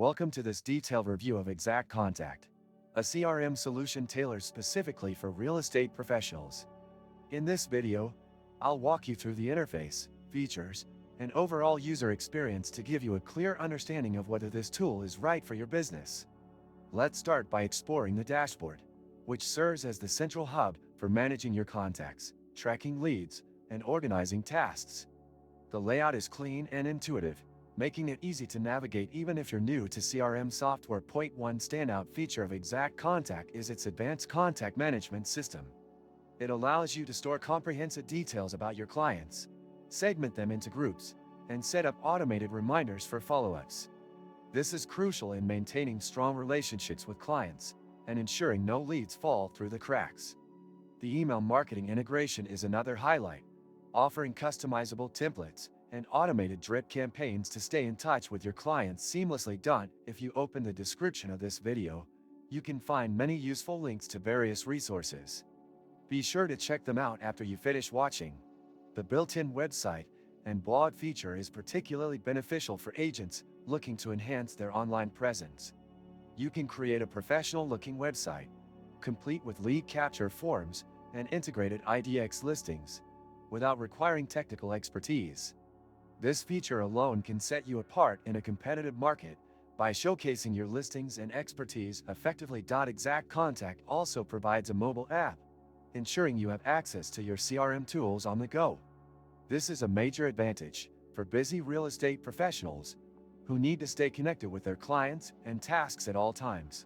Welcome to this detailed review of IXACT Contact, a CRM solution tailored specifically for real estate professionals. In this video, I'll walk you through the interface, features, and overall user experience to give you a clear understanding of whether this tool is right for your business. Let's start by exploring the dashboard, which serves as the central hub for managing your contacts, tracking leads, and organizing tasks. The layout is clean and intuitive, making it easy to navigate even if you're new to CRM software. One standout feature of IXACT Contact is its advanced contact management system. It allows you to store comprehensive details about your clients, segment them into groups, and set up automated reminders for follow-ups. This is crucial in maintaining strong relationships with clients and ensuring no leads fall through the cracks. The email marketing integration is another highlight, offering customizable templates and automated drip campaigns to stay in touch with your clients seamlessly. If you open the description of this video, you can find many useful links to various resources. Be sure to check them out after you finish watching. The built-in website and blog feature is particularly beneficial for agents looking to enhance their online presence. You can create a professional-looking website, complete with lead capture forms and integrated IDX listings, without requiring technical expertise. This feature alone can set you apart in a competitive market by showcasing your listings and expertise effectively. IXACT Contact also provides a mobile app, ensuring you have access to your CRM tools on the go. This is a major advantage for busy real estate professionals who need to stay connected with their clients and tasks at all times.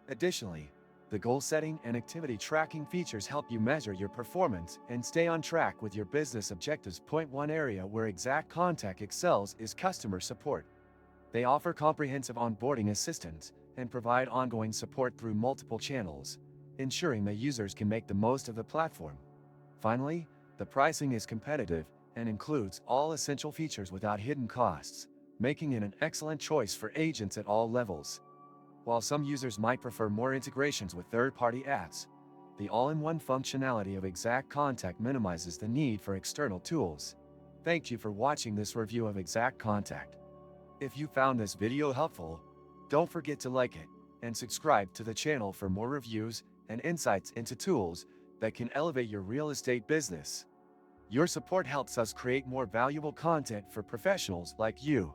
Additionally, the goal setting and activity tracking features help you measure your performance and stay on track with your business objectives. One area where IXACT Contact excels is customer support. They offer comprehensive onboarding assistance and provide ongoing support through multiple channels, ensuring that users can make the most of the platform. Finally, the pricing is competitive and includes all essential features without hidden costs, making it an excellent choice for agents at all levels. While some users might prefer more integrations with third-party apps, the all-in-one functionality of IXACT Contact minimizes the need for external tools. Thank you for watching this review of IXACT Contact. If you found this video helpful, don't forget to like it and subscribe to the channel for more reviews and insights into tools that can elevate your real estate business. Your support helps us create more valuable content for professionals like you.